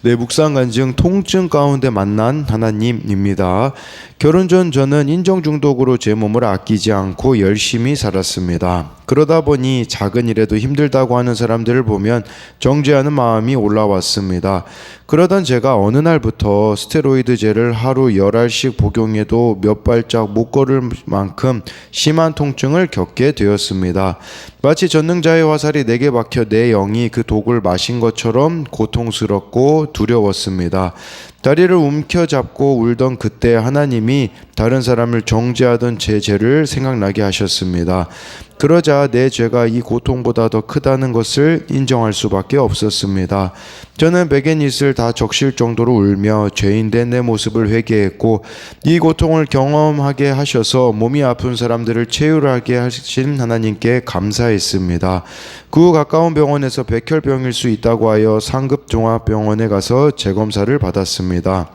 네, 묵상 간증 통증 가운데 만난 하나님입니다. 결혼 전 저는 인정 중독으로 제 몸을 아끼지 않고 열심히 살았습니다. 그러다 보니 작은 일에도 힘들다고 하는 사람들을 보면 정죄하는 마음이 올라왔습니다. 그러던 제가 어느 날부터 스테로이드제를 하루 10알씩 복용해도 몇 발짝 못 걸을 만큼 심한 통증을 겪게 되었습니다. 마치 전능자의 화살이 내게 박혀 내 영이 그 독을 마신 것처럼 고통스럽고 두려웠습니다. 다리를 움켜잡고 울던 그때 하나님이 다른 사람을 정죄하던 제 죄를 생각나게 하셨습니다. 그러자 내 죄가 이 고통보다 더 크다는 것을 인정할 수밖에 없었습니다. 저는 베갯잇을 다 적실 정도로 울며 죄인된 내 모습을 회개했고, 이 고통을 경험하게 하셔서 몸이 아픈 사람들을 치유하게 하신 하나님께 감사했습니다. 그 가까운 병원에서 백혈병일 수 있다고 하여 상급 종합병원에 가서 재검사를 받았습니다.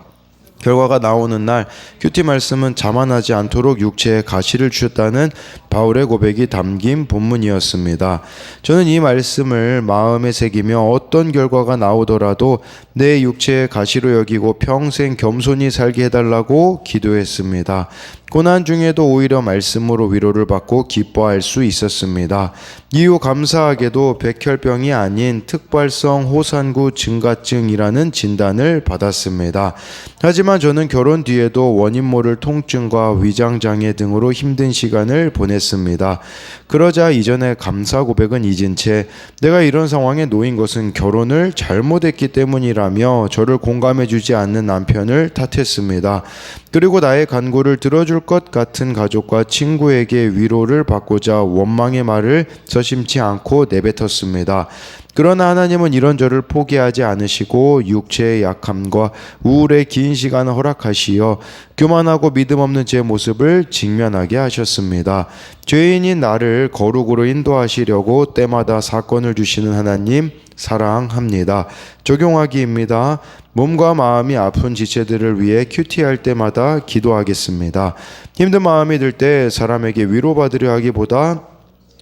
결과가 나오는 날 큐티 말씀은 자만하지 않도록 육체에 가시를 주셨다는 바울의 고백이 담긴 본문이었습니다. 저는 이 말씀을 마음에 새기며 어떤 결과가 나오더라도 내 육체에 가시로 여기고 평생 겸손히 살게 해달라고 기도했습니다. 고난 중에도 오히려 말씀으로 위로를 받고 기뻐할 수 있었습니다. 이후 감사하게도 백혈병이 아닌 특발성 호산구 증가증이라는 진단을 받았습니다. 하지만 저는 결혼 뒤에도 원인 모를 통증과 위장장애 등으로 힘든 시간을 보냈습니다. 그러자 이전의 감사 고백은 잊은 채 내가 이런 상황에 놓인 것은 결혼을 잘못했기 때문이라며 저를 공감해주지 않는 남편을 탓했습니다. 그리고 나의 간구를 들어줄 것 같은 가족과 친구에게 위로를 받고자 원망의 말을 서심치 않고 내뱉었습니다. 그러나 하나님은 이런 저를 포기하지 않으시고 육체의 약함과 우울의 긴 시간을 허락하시어 교만하고 믿음 없는 제 모습을 직면하게 하셨습니다. 죄인인 나를 거룩으로 인도하시려고 때마다 사건을 주시는 하나님 사랑합니다. 적용하기입니다. 몸과 마음이 아픈 지체들을 위해 큐티할 때마다 기도하겠습니다. 힘든 마음이 들 때 사람에게 위로받으려 하기보다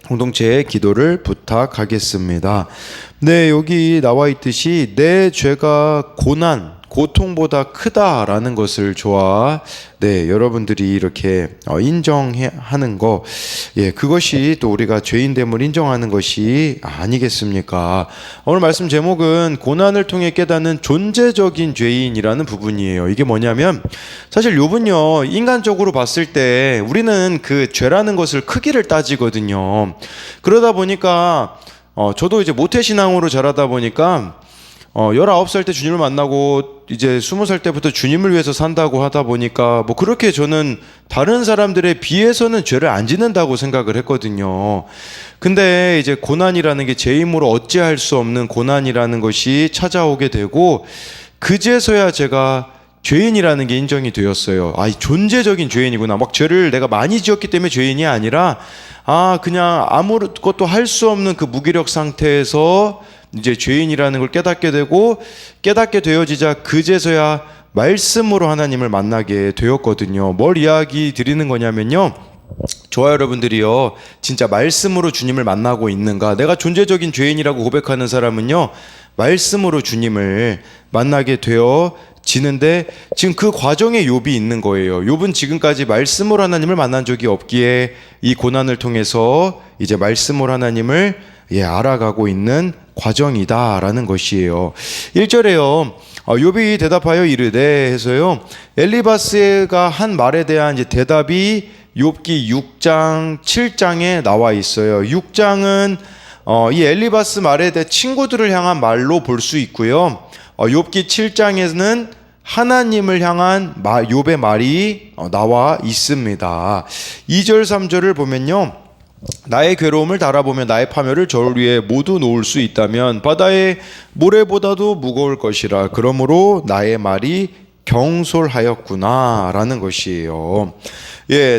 공동체의 기도를 부탁하겠습니다. 네, 여기 나와 있듯이 내 죄가 고통보다 크다라는 것을 여러분들이 이렇게 인정하는 거, 그것이 또 우리가 죄인됨을 인정하는 것이 아니겠습니까? 오늘 말씀 제목은 고난을 통해 깨닫는 존재적인 죄인이라는 부분이에요. 이게 뭐냐면 사실 욥은요, 인간적으로 봤을 때 우리는 그 죄라는 것을 크기를 따지거든요. 그러다 보니까 저도 이제 모태신앙으로 자라다 보니까 19살 때 주님을 만나고 이제 20살 때부터 주님을 위해서 산다고 하다 보니까 그렇게 저는 다른 사람들에 비해서는 죄를 안 짓는다고 생각을 했거든요. 근데 이제 고난이라는 게 제 힘으로 어찌할 수 없는 고난이라는 것이 찾아오게 되고, 그제서야 제가 죄인이라는 게 인정이 되었어요. 존재적인 죄인이구나. 죄를 내가 많이 지었기 때문에 죄인이 아니라 그냥 아무것도 할 수 없는 그 무기력 상태에서 이제 죄인이라는 걸 깨닫게 되어지자 그제서야 말씀으로 하나님을 만나게 되었거든요. 뭘 이야기 드리는 거냐면요, 저와 여러분들이요, 진짜 말씀으로 주님을 만나고 있는가? 내가 존재적인 죄인이라고 고백하는 사람은요, 말씀으로 주님을 만나게 되어지는데 지금 그 과정에 욥이 있는 거예요. 욥은 지금까지 말씀으로 하나님을 만난 적이 없기에 이 고난을 통해서 이제 말씀으로 하나님을 알아가고 있는 과정이다라는 것이에요. 1절에요. 욥이 대답하여 이르되 해서요, 엘리바스가 한 말에 대한 이제 대답이 욥기 6장 7장에 나와 있어요. 6장은 이 엘리바스 말에 대해 친구들을 향한 말로 볼 수 있고요. 욥기 7장에는 하나님을 향한 욥의 말이 나와 있습니다. 2절 3절을 보면요, 나의 괴로움을 달아보며 나의 파멸을 저울 위에 모두 놓을 수 있다면 바다의 모래보다도 무거울 것이라. 그러므로 나의 말이 경솔하였구나 라는 것이에요.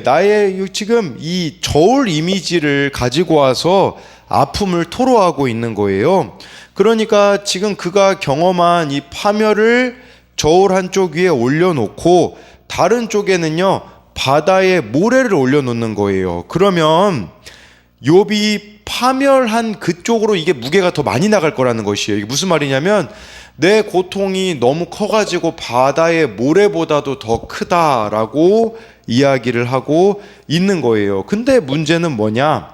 나의 지금 이 저울 이미지를 가지고 와서 아픔을 토로하고 있는 거예요. 그러니까 지금 그가 경험한 이 파멸을 저울 한쪽 위에 올려놓고 다른 쪽에는요, 바다에 모래를 올려놓는 거예요. 그러면 욥이 파멸한 그쪽으로 이게 무게가 더 많이 나갈 거라는 것이에요. 이게 무슨 말이냐면 내 고통이 너무 커가지고 바다의 모래보다도 더 크다라고 이야기를 하고 있는 거예요. 근데 문제는 뭐냐?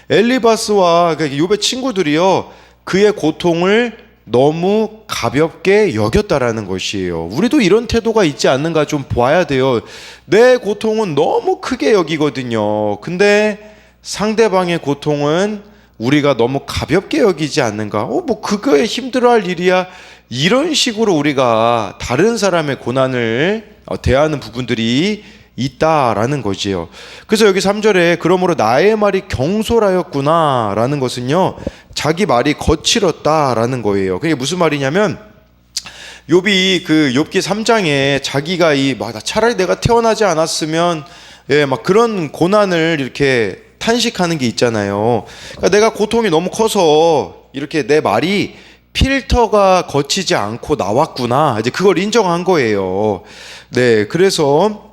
엘리바스와 욥의 친구들이요, 그의 고통을 너무 가볍게 여겼다라는 것이에요. 우리도 이런 태도가 있지 않는가 좀 봐야 돼요. 내 고통은 너무 크게 여기거든요. 근데 상대방의 고통은 우리가 너무 가볍게 여기지 않는가? 뭐 그거에 힘들어할 일이야. 이런 식으로 우리가 다른 사람의 고난을 대하는 부분들이 있다라는 거지요. 그래서 여기 3절에 그러므로 나의 말이 경솔하였구나 라는 것은요, 자기 말이 거칠었다라는 거예요. 그게 무슨 말이냐면, 욥이 그 욥기 3장에 자기가 차라리 내가 태어나지 않았으면 막 그런 고난을 이렇게 탄식하는 게 있잖아요. 그러니까 내가 고통이 너무 커서 이렇게 내 말이 필터가 거치지 않고 나왔구나, 이제 그걸 인정한 거예요. 네, 그래서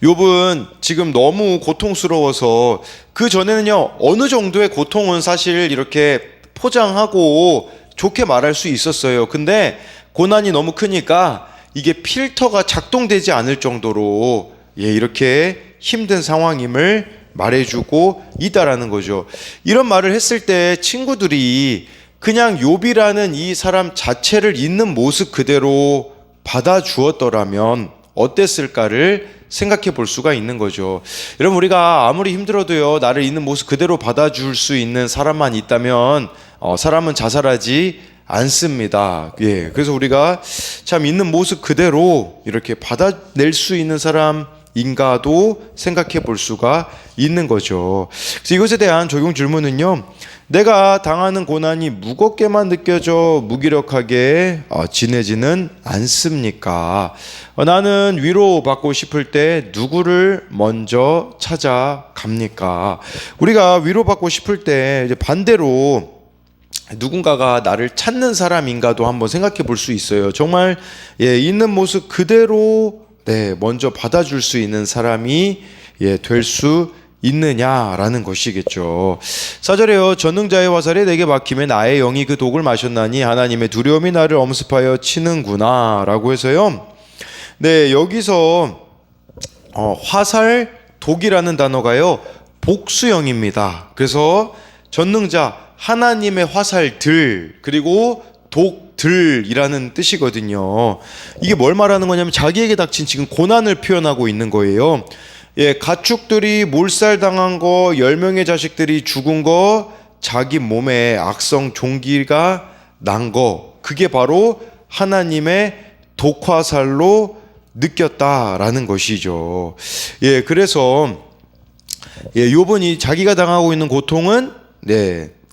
욥은 지금 너무 고통스러워서, 그 전에는요 어느 정도의 고통은 사실 이렇게 포장하고 좋게 말할 수 있었어요. 근데 고난이 너무 크니까 이게 필터가 작동되지 않을 정도로 이렇게 힘든 상황임을 말해주고 있다라는 거죠. 이런 말을 했을 때 친구들이 그냥 욥이라는 이 사람 자체를 있는 모습 그대로 받아주었더라면 어땠을까를 생각해 볼 수가 있는 거죠. 여러분, 우리가 아무리 힘들어도요, 나를 있는 모습 그대로 받아줄 수 있는 사람만 있다면 사람은 자살하지 않습니다. 그래서 우리가 참 있는 모습 그대로 이렇게 받아낼 수 있는 사람인가도 생각해 볼 수가 있는 거죠. 그래서 이것에 대한 적용 질문은요, 내가 당하는 고난이 무겁게만 느껴져 무기력하게 지내지는 않습니까? 나는 위로받고 싶을 때 누구를 먼저 찾아갑니까? 우리가 위로받고 싶을 때 이제 반대로 누군가가 나를 찾는 사람인가도 한번 생각해 볼 수 있어요. 정말 있는 모습 그대로 먼저 받아줄 수 있는 사람이 될 수 있느냐라는 것이겠죠. 4절에요. 전능자의 화살이 내게 막히며 나의 영이 그 독을 마셨나니 하나님의 두려움이 나를 엄습하여 치는구나 라고 해서요. 여기서 화살, 독이라는 단어가요 복수형입니다. 그래서 전능자, 하나님의 화살들, 그리고 독들이라는 뜻이거든요. 이게 뭘 말하는 거냐면 자기에게 닥친 지금 고난을 표현하고 있는 거예요. 가축들이 몰살당한 거, 10명의 자식들이 죽은 거, 자기 몸에 악성 종기가 난 거, 그게 바로 하나님의 독화살로 느꼈다라는 것이죠. 그래서 욥은 자기가 당하고 있는 고통은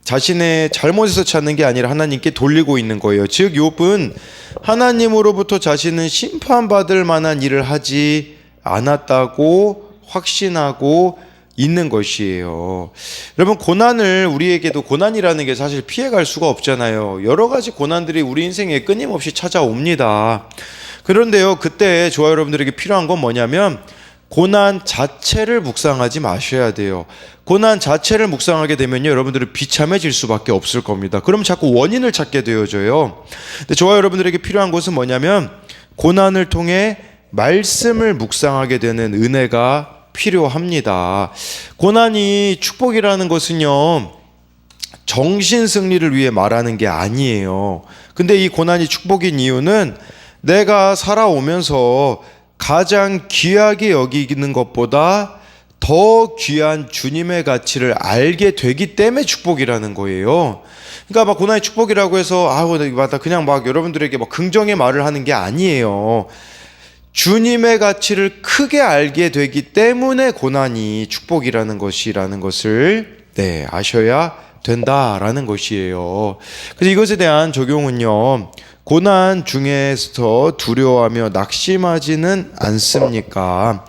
자신의 잘못에서 찾는 게 아니라 하나님께 돌리고 있는 거예요. 즉 욥은 하나님으로부터 자신은 심판받을 만한 일을 하지 않았다고 확신하고 있는 것이에요. 여러분, 고난을, 우리에게도 고난이라는 게 사실 피해갈 수가 없잖아요. 여러 가지 고난들이 우리 인생에 끊임없이 찾아옵니다. 그런데요, 그때 저와 여러분들에게 필요한 건 뭐냐면 고난 자체를 묵상하지 마셔야 돼요. 고난 자체를 묵상하게 되면요, 여러분들은 비참해질 수밖에 없을 겁니다. 그럼 자꾸 원인을 찾게 되어져요. 근데 저와 여러분들에게 필요한 것은 뭐냐면 고난을 통해 말씀을 묵상하게 되는 은혜가 필요합니다. 고난이 축복이라는 것은요, 정신 승리를 위해 말하는 게 아니에요. 근데 이 고난이 축복인 이유는 내가 살아오면서 가장 귀하게 여기는 것보다 더 귀한 주님의 가치를 알게 되기 때문에 축복이라는 거예요. 그러니까 막 고난이 축복이라고 해서 그냥 막 여러분들에게 막 긍정의 말을 하는 게 아니에요. 주님의 가치를 크게 알게 되기 때문에 고난이 축복이라는 것을 아셔야 된다라는 것이에요. 그래서 이것에 대한 적용은요, 고난 중에서 두려워하며 낙심하지는 않습니까?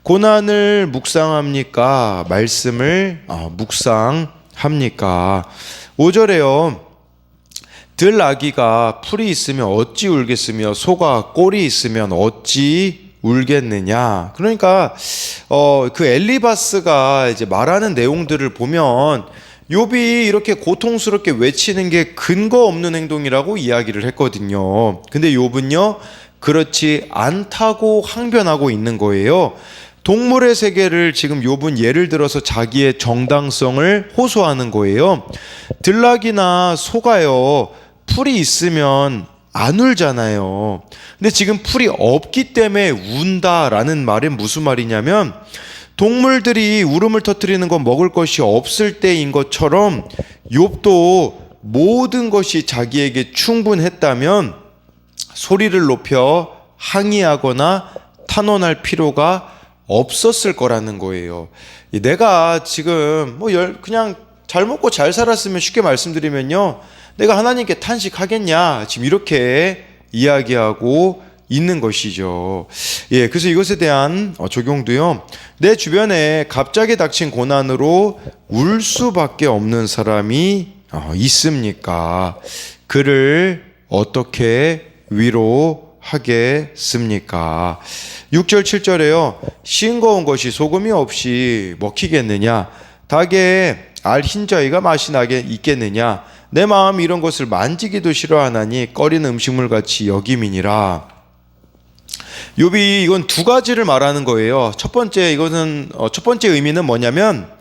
고난을 묵상합니까? 말씀을 묵상합니까? 5절에요. 들나귀가 풀이 있으면 어찌 울겠으며 소가 꼴이 있으면 어찌 울겠느냐. 그러니까 그 엘리바스가 이제 말하는 내용들을 보면 욥이 이렇게 고통스럽게 외치는 게 근거 없는 행동이라고 이야기를 했거든요. 근데 욥은요, 그렇지 않다고 항변하고 있는 거예요. 동물의 세계를 지금 욥은 예를 들어서 자기의 정당성을 호소하는 거예요. 들락이나 소가요, 풀이 있으면 안 울잖아요. 근데 지금 풀이 없기 때문에 운다라는 말은 무슨 말이냐면, 동물들이 울음을 터뜨리는 건 먹을 것이 없을 때인 것처럼 욥도 모든 것이 자기에게 충분했다면 소리를 높여 항의하거나 탄원할 필요가 없었을 거라는 거예요. 내가 지금 그냥 잘 먹고 잘 살았으면, 쉽게 말씀드리면요, 내가 하나님께 탄식하겠냐, 지금 이렇게 이야기하고 있는 것이죠. 그래서 이것에 대한 적용도요, 내 주변에 갑자기 닥친 고난으로 울 수밖에 없는 사람이 있습니까? 그를 어떻게 위로하겠습니까? 6절 7절에요. 싱거운 것이 소금이 없이 먹히겠느냐? 닭의 알 흰자위가 맛이 나게 있겠느냐? 내 마음이 이런 것을 만지기도 싫어하나니 꺼리는 음식물 같이 여김이니라. 욥이 이건 두 가지를 말하는 거예요. 첫 번째 의미는 뭐냐면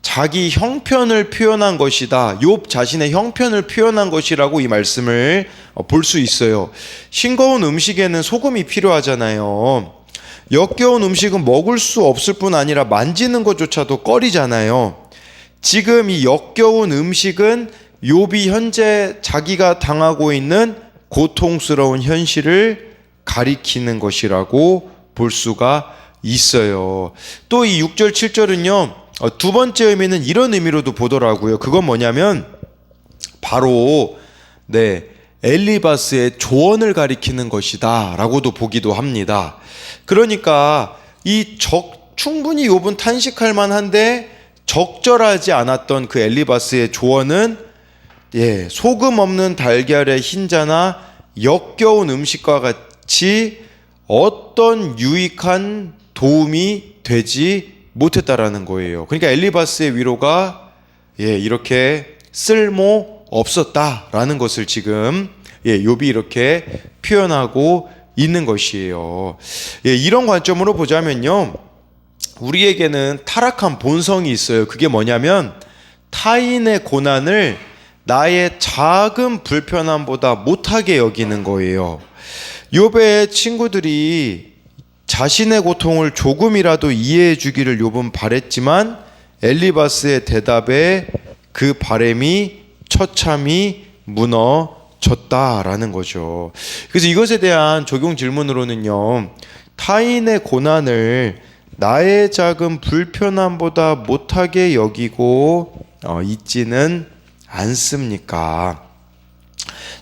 자기 형편을 표현한 것이다. 욥 자신의 형편을 표현한 것이라고 이 말씀을 볼 수 있어요. 싱거운 음식에는 소금이 필요하잖아요. 역겨운 음식은 먹을 수 없을 뿐 아니라 만지는 것조차도 꺼리잖아요. 지금 이 역겨운 음식은 욥이 현재 자기가 당하고 있는 고통스러운 현실을 가리키는 것이라고 볼 수가 있어요. 또 이 6절 7절은요, 두 번째 의미는 이런 의미로도 보더라고요. 그건 뭐냐면 바로 엘리바스의 조언을 가리키는 것이다 라고도 보기도 합니다. 그러니까 충분히 욥은 탄식할 만한데 적절하지 않았던 그 엘리바스의 조언은 소금 없는 달걀의 흰자나 역겨운 음식과 같이 어떤 유익한 도움이 되지 못했다라는 거예요. 그러니까 엘리바스의 위로가 이렇게 쓸모 없었다라는 것을 지금 욥이 이렇게 표현하고 있는 것이에요. 이런 관점으로 보자면요, 우리에게는 타락한 본성이 있어요. 그게 뭐냐면 타인의 고난을 나의 작은 불편함보다 못하게 여기는 거예요. 욥의 친구들이 자신의 고통을 조금이라도 이해해 주기를 욥은 바랬지만 엘리바스의 대답에 그 바람이 처참히 무너졌다라는 거죠. 그래서 이것에 대한 적용 질문으로는요, 타인의 고난을 나의 작은 불편함보다 못하게 여기고 있지는 않습니까?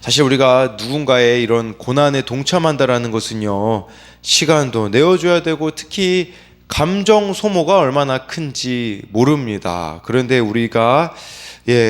사실 우리가 누군가의 이런 고난에 동참한다라는 것은요, 시간도 내어줘야 되고 특히 감정 소모가 얼마나 큰지 모릅니다. 그런데 우리가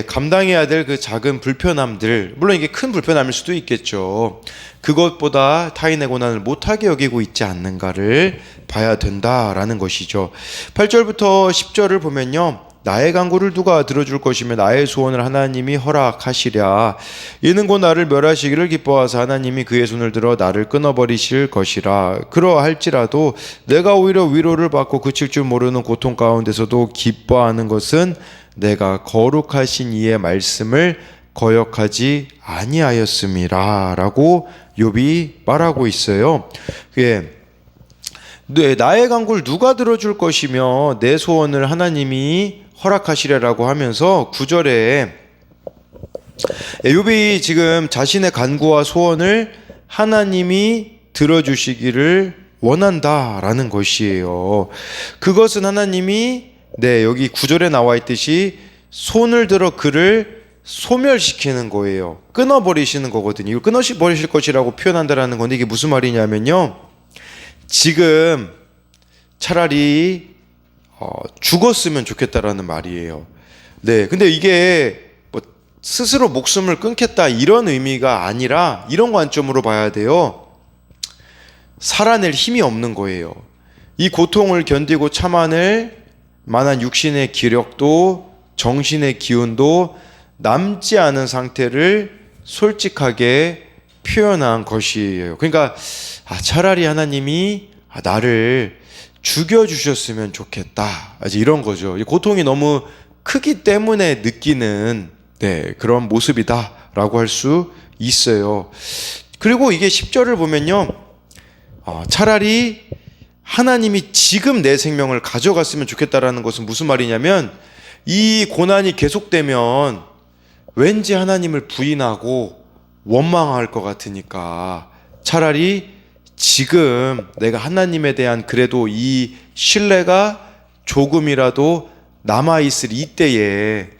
감당해야 될 그 작은 불편함들, 물론 이게 큰 불편함일 수도 있겠죠. 그것보다 타인의 고난을 못하게 여기고 있지 않는가를 봐야 된다라는 것이죠. 8절부터 10절을 보면요, 나의 간구를 누가 들어줄 것이며 나의 소원을 하나님이 허락하시랴. 이는 곧 나를 멸하시기를 기뻐하사 하나님이 그의 손을 들어 나를 끊어버리실 것이라. 그러할지라도 내가 오히려 위로를 받고 그칠 줄 모르는 고통 가운데서도 기뻐하는 것은 내가 거룩하신 이의 말씀을 거역하지 아니하였음이라 라고 욥이 말하고 있어요. 나의 간구를 누가 들어줄 것이며 내 소원을 하나님이 허락하시려라고 하면서 9절에 욥이 지금 자신의 간구와 소원을 하나님이 들어주시기를 원한다라는 것이에요. 그것은 하나님이 여기 9절에 나와 있듯이 손을 들어 그를 소멸시키는 거예요. 끊어버리시는 거거든요. 이걸 끊어버리실 것이라고 표현한다라는 건데 이게 무슨 말이냐면요, 지금 차라리 죽었으면 좋겠다라는 말이에요. 근데 이게 스스로 목숨을 끊겠다 이런 의미가 아니라 이런 관점으로 봐야 돼요. 살아낼 힘이 없는 거예요. 이 고통을 견디고 참아낼 만한 육신의 기력도 정신의 기운도 남지 않은 상태를 솔직하게 표현한 것이에요. 그러니까 차라리 하나님이 나를 죽여주셨으면 좋겠다, 이런 거죠. 고통이 너무 크기 때문에 느끼는 그런 모습이다라고 할 수 있어요. 그리고 이게 10절을 보면요, 차라리 하나님이 지금 내 생명을 가져갔으면 좋겠다라는 것은 무슨 말이냐면, 이 고난이 계속되면 왠지 하나님을 부인하고 원망할 것 같으니까 차라리 지금 내가 하나님에 대한 그래도 이 신뢰가 조금이라도 남아있을 이때에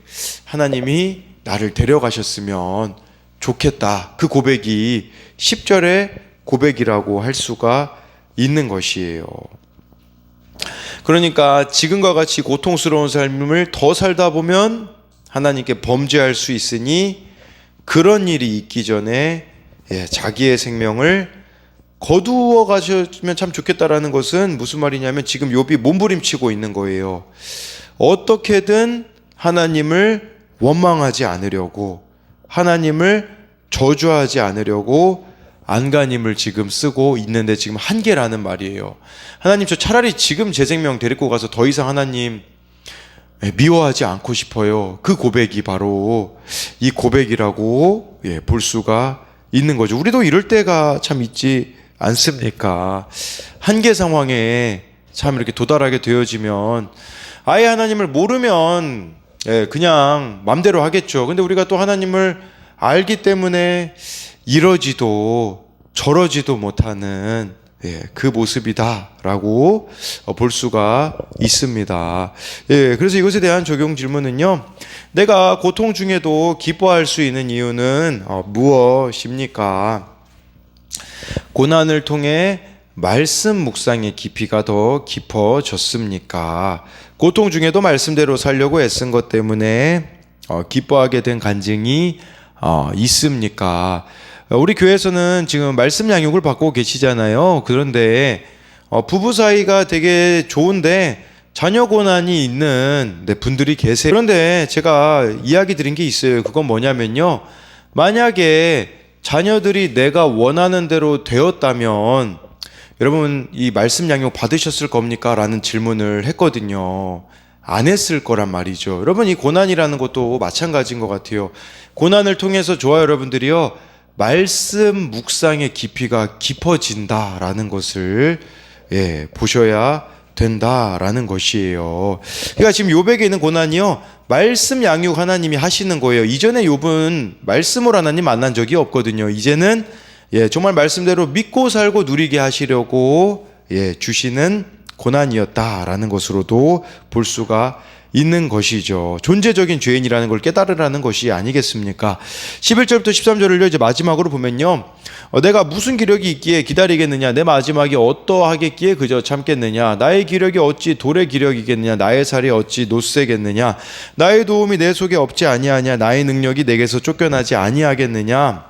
하나님이 나를 데려가셨으면 좋겠다, 그 고백이 10절의 고백이라고 할 수가 있는 것이에요. 그러니까 지금과 같이 고통스러운 삶을 더 살다 보면 하나님께 범죄할 수 있으니 그런 일이 있기 전에 자기의 생명을 거두어 가셨으면 참 좋겠다라는 것은 무슨 말이냐면, 지금 욥이 몸부림치고 있는 거예요. 어떻게든 하나님을 원망하지 않으려고, 하나님을 저주하지 않으려고 안간힘을 지금 쓰고 있는데 지금 한계라는 말이에요. 하나님, 저 차라리 지금 제 생명 데리고 가서 더 이상 하나님 미워하지 않고 싶어요. 그 고백이 바로 이 고백이라고 볼 수가 있는 거죠. 우리도 이럴 때가 참 있지 않습니까? 한계 상황에 참 이렇게 도달하게 되어지면 아예 하나님을 모르면 그냥 맘대로 하겠죠. 근데 우리가 또 하나님을 알기 때문에 이러지도 저러지도 못하는 그 모습이다라고 볼 수가 있습니다. 그래서 이것에 대한 적용 질문은요, 내가 고통 중에도 기뻐할 수 있는 이유는 무엇입니까? 고난을 통해 말씀 묵상의 깊이가 더 깊어졌습니까? 고통 중에도 말씀대로 살려고 애쓴 것 때문에 기뻐하게 된 간증이 있습니까? 우리 교회에서는 지금 말씀 양육을 받고 계시잖아요. 그런데 부부 사이가 되게 좋은데 자녀 고난이 있는 분들이 계세요. 그런데 제가 이야기 드린 게 있어요. 그건 뭐냐면요, 만약에 자녀들이 내가 원하는 대로 되었다면 여러분 이 말씀 양육 받으셨을 겁니까? 라는 질문을 했거든요. 안 했을 거란 말이죠. 여러분, 이 고난이라는 것도 마찬가지인 것 같아요. 고난을 통해서 저와 여러분들이요, 말씀 묵상의 깊이가 깊어진다라는 것을 보셔야 된다라는 것이에요. 그러니까 지금 욥에게 있는 고난이요, 말씀 양육 하나님이 하시는 거예요. 이전에 욥은 말씀으로 하나님 만난 적이 없거든요. 이제는 정말 말씀대로 믿고 살고 누리게 하시려고 주시는 고난이었다라는 것으로도 볼 수가 있는 것이죠. 존재적인 죄인이라는 걸 깨달으라는 것이 아니겠습니까? 11절부터 13절을 이제 마지막으로 보면요, 내가 무슨 기력이 있기에 기다리겠느냐? 내 마지막이 어떠하겠기에 그저 참겠느냐? 나의 기력이 어찌 돌의 기력이겠느냐? 나의 살이 어찌 노쇠겠느냐? 나의 도움이 내 속에 없지 아니하냐? 나의 능력이 내게서 쫓겨나지 아니하겠느냐?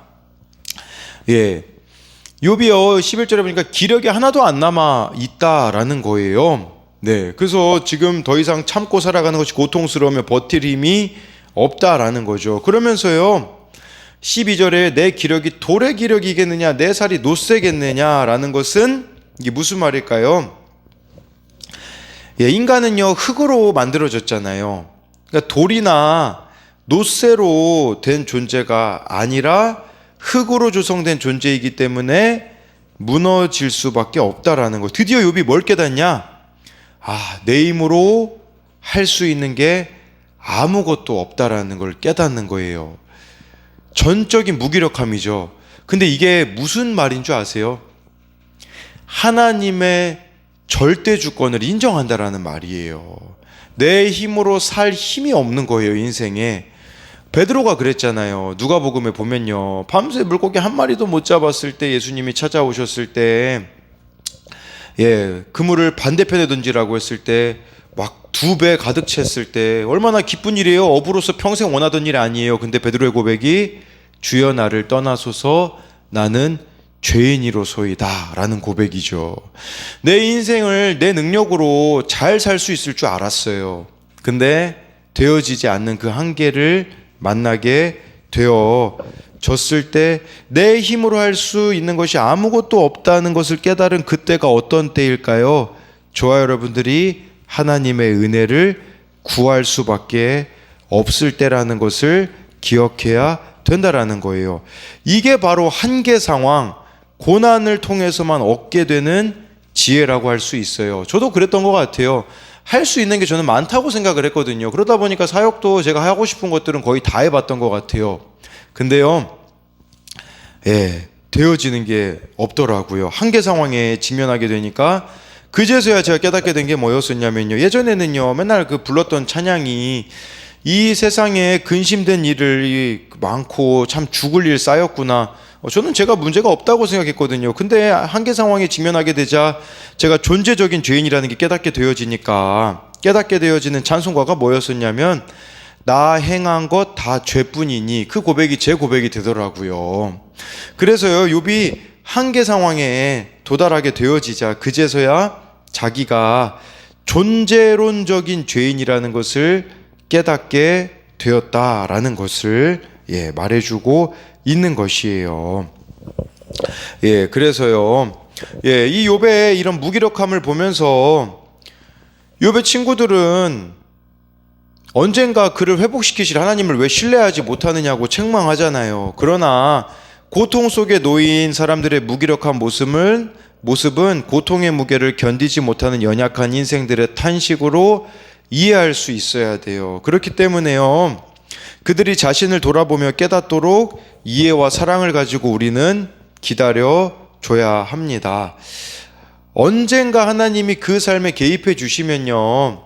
욥이요 11절에 보니까 기력이 하나도 안 남아 있다라는 거예요. 그래서 지금 더 이상 참고 살아가는 것이 고통스러우며 버틸 힘이 없다라는 거죠. 그러면서요 12절에 내 기력이 돌의 기력이겠느냐, 내 살이 노쇠겠느냐라는 것은 이게 무슨 말일까요? 인간은요 흙으로 만들어졌잖아요. 그러니까 돌이나 노쇠로 된 존재가 아니라 흙으로 조성된 존재이기 때문에 무너질 수밖에 없다라는 거. 드디어 욥이 뭘 깨닫냐? 내 힘으로 할 수 있는 게 아무것도 없다라는 걸 깨닫는 거예요. 전적인 무기력함이죠. 근데 이게 무슨 말인 줄 아세요? 하나님의 절대 주권을 인정한다라는 말이에요. 내 힘으로 살 힘이 없는 거예요, 인생에. 베드로가 그랬잖아요. 누가복음에 보면요, 밤새 물고기 한 마리도 못 잡았을 때 예수님이 찾아오셨을 때 그물을 반대편에 던지라고 했을 때 막 2배 가득 찼을 때 얼마나 기쁜 일이에요. 어부로서 평생 원하던 일 아니에요. 근데 베드로의 고백이 주여 나를 떠나소서 나는 죄인이로소이다 라는 고백이죠. 내 인생을 내 능력으로 잘 살 수 있을 줄 알았어요. 근데 되어지지 않는 그 한계를 만나게 되어졌을 때 내 힘으로 할 수 있는 것이 아무것도 없다는 것을 깨달은 그때가 어떤 때일까요? 저와 여러분들이 하나님의 은혜를 구할 수밖에 없을 때라는 것을 기억해야 된다라는 거예요. 이게 바로 한계 상황, 고난을 통해서만 얻게 되는 지혜라고 할 수 있어요. 저도 그랬던 것 같아요. 할 수 있는 게 저는 많다고 생각을 했거든요. 그러다 보니까 사역도 제가 하고 싶은 것들은 거의 다 해봤던 것 같아요. 근데요, 되어지는 게 없더라고요. 한계 상황에 직면하게 되니까 그제서야 제가 깨닫게 된 게 뭐였었냐면요. 예전에는요, 맨날 그 불렀던 찬양이 이 세상에 근심된 일이 많고 참 죽을 일 쌓였구나. 저는 제가 문제가 없다고 생각했거든요. 근데 한계 상황에 직면하게 되자 제가 존재적인 죄인이라는 게 깨닫게 되어지니까 깨닫게 되어지는 찬송가가 뭐였었냐면 나 행한 것 다 죄뿐이니, 그 고백이 제 고백이 되더라고요. 그래서요, 욥이 한계 상황에 도달하게 되어지자 그제서야 자기가 존재론적인 죄인이라는 것을 깨닫게 되었다라는 것을 말해주고 있는 것이에요. 그래서요, 이 욥의 이런 무기력함을 보면서 욥의 친구들은 언젠가 그를 회복시키실 하나님을 왜 신뢰하지 못하느냐고 책망하잖아요. 그러나 고통 속에 놓인 사람들의 무기력한 모습은 고통의 무게를 견디지 못하는 연약한 인생들의 탄식으로 이해할 수 있어야 돼요. 그렇기 때문에요, 그들이 자신을 돌아보며 깨닫도록 이해와 사랑을 가지고 우리는 기다려줘야 합니다. 언젠가 하나님이 그 삶에 개입해 주시면요,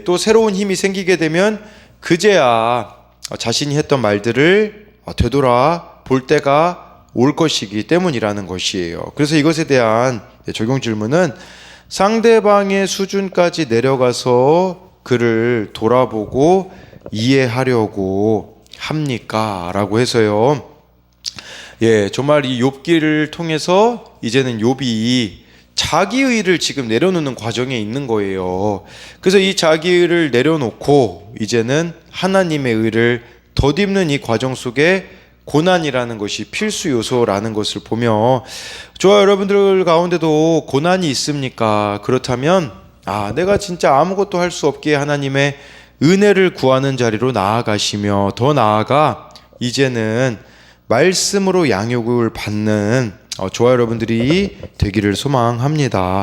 또 새로운 힘이 생기게 되면 그제야 자신이 했던 말들을 되돌아볼 때가 올 것이기 때문이라는 것이에요. 그래서 이것에 대한 적용 질문은 상대방의 수준까지 내려가서 그를 돌아보고 이해하려고 합니까? 라고 해서요, 정말 이 욥기를 통해서 이제는 욥이 자기의를 지금 내려놓는 과정에 있는 거예요. 그래서 이 자기의를 내려놓고 이제는 하나님의 의를 덧입는 이 과정 속에 고난이라는 것이 필수 요소라는 것을 보며, 저와 여러분들 가운데도 고난이 있습니까? 그렇다면 내가 진짜 아무것도 할 수 없기에 하나님의 은혜를 구하는 자리로 나아가시며, 더 나아가 이제는 말씀으로 양육을 받는 저와 여러분들이 되기를 소망합니다.